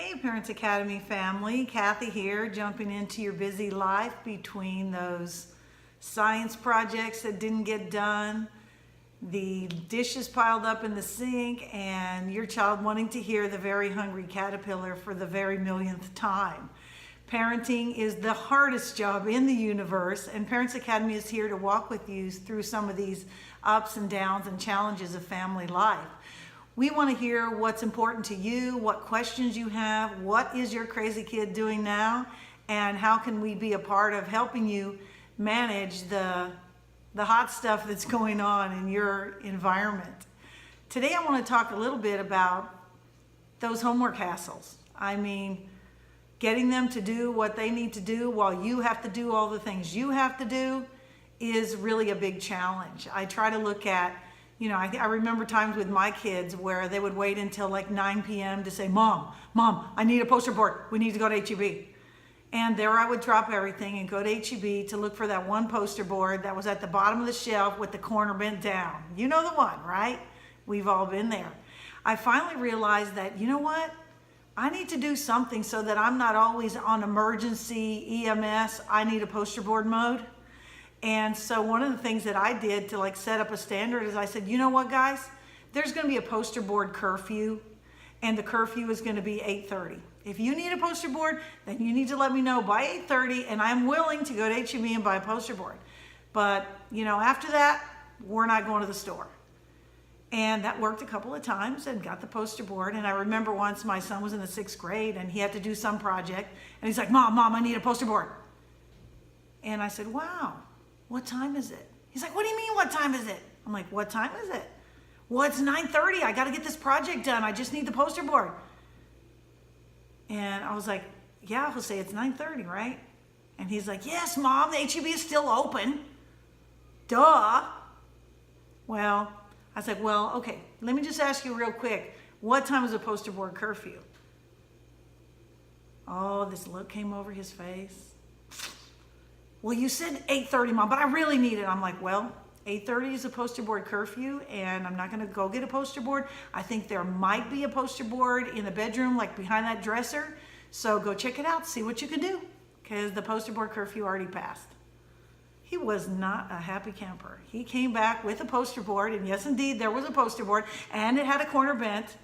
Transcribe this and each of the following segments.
Hey Parents Academy family, Kathy here, jumping into your busy life between those science projects that didn't get done, the dishes piled up in the sink, and your child wanting to hear the very hungry caterpillar for the very millionth time. Parenting is the hardest job in the universe, and Parents Academy is here to walk with you through some of these ups and downs and challenges of family life. We want to hear what's important to you, what questions you have, what is your crazy kid doing now, and how can we be a part of helping you manage the hot stuff that's going on in your environment. Today I want to talk a little bit about those homework hassles. I mean, getting them to do what they need to do while you have to do all the things you have to do is really a big challenge. I try to look at, I remember times with my kids where they would wait until like 9 p.m. to say, Mom, I need a poster board. We need to go to H-E-B. And there I would drop everything and go to H-E-B to look for that one poster board that was at the bottom of the shelf with the corner bent down. You know the one, right? We've all been there. I finally realized that, you know what? I need to do something so that I'm not always on emergency EMS. I need a poster board mode. And so one of the things that I did to set up a standard is I said, you know what guys, there's going to be a poster board curfew, and the curfew is going to be 8:30. If you need a poster board, then you need to let me know by 8:30, and I'm willing to go to H-E-B and buy a poster board. But after that, we're not going to the store. And that worked a couple of times and got the poster board. And I remember once my son was in the 6th grade and he had to do some project, and he's like, Mom, I need a poster board. And I said, wow. What time is it? He's like, what do you mean, what time is it? I'm like, what time is it? Well, it's 9:30. I got to get this project done. I just need the poster board. And I was like, yeah, Jose, it's 9:30, right? And he's like, yes, Mom, the H-E-B is still open. Duh. Well, I said, well, okay, let me just ask you real quick. What time is the poster board curfew? Oh, this look came over his face. Well, you said 8:30, Mom, but I really need it. I'm like, well, 8:30 is a poster board curfew, and I'm not going to go get a poster board. I think there might be a poster board in the bedroom, like behind that dresser. So go check it out, see what you can do, because the poster board curfew already passed. He was not a happy camper. He came back with a poster board, and yes, indeed, there was a poster board, and it had a corner bent.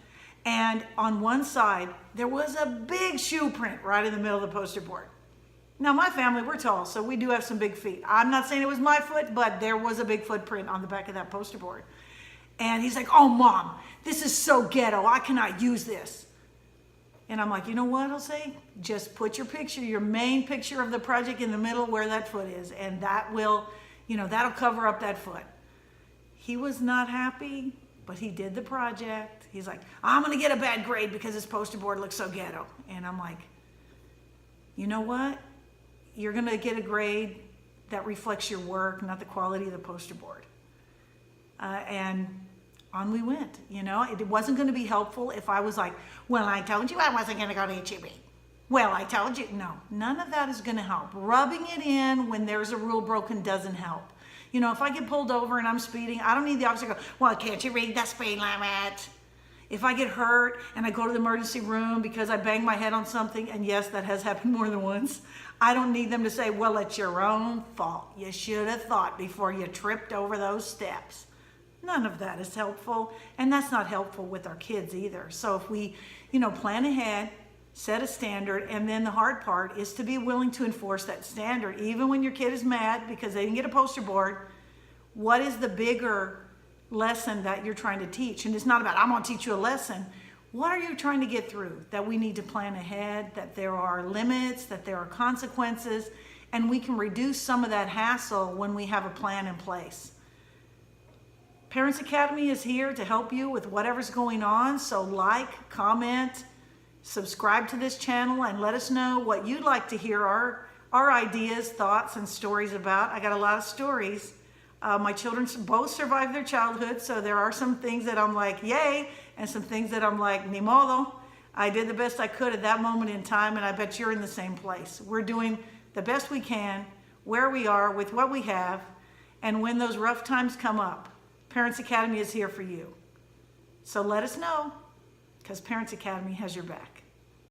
And on one side, there was a big shoe print right in the middle of the poster board. Now, my family, we're tall, so we do have some big feet. I'm not saying it was my foot, but there was a big footprint on the back of that poster board. And he's like, oh, Mom, this is so ghetto. I cannot use this. And I'm like, you know what, Jose? Just put your picture, your main picture of the project in the middle where that foot is, and that will, that'll cover up that foot. He was not happy, but he did the project. He's like, I'm going to get a bad grade because this poster board looks so ghetto. And I'm like, you know what? You're going to get a grade that reflects your work, not the quality of the poster board. And on we went. It wasn't going to be helpful if I was like, well, I told you I wasn't going to go to H-E-B. Well, I told you. No, none of that is going to help. Rubbing it in when there's a rule broken doesn't help. If I get pulled over and I'm speeding, I don't need the officer to go, well, can't you read the speed limit? If I get hurt and I go to the emergency room because I bang my head on something, and yes, that has happened more than once, I don't need them to say, well, it's your own fault. You should have thought before you tripped over those steps. None of that is helpful, and that's not helpful with our kids either. So if we, plan ahead, set a standard, and then the hard part is to be willing to enforce that standard, even when your kid is mad because they didn't get a poster board. What is the bigger lesson that you're trying to teach? And it's not about, I'm going to teach you a lesson. What are you trying to get through? That we need to plan ahead, that there are limits, that there are consequences, and we can reduce some of that hassle when we have a plan in place. Parents Academy is here to help you with whatever's going on. So like, comment, subscribe to this channel, and let us know what you'd like to hear our ideas, thoughts, and stories about. I got a lot of stories. My children both survived their childhood, so there are some things that I'm like, yay, and some things that I'm like, ni modo. I did the best I could at that moment in time, and I bet you're in the same place. We're doing the best we can, where we are, with what we have, and when those rough times come up, Parents Academy is here for you. So let us know, because Parents Academy has your back.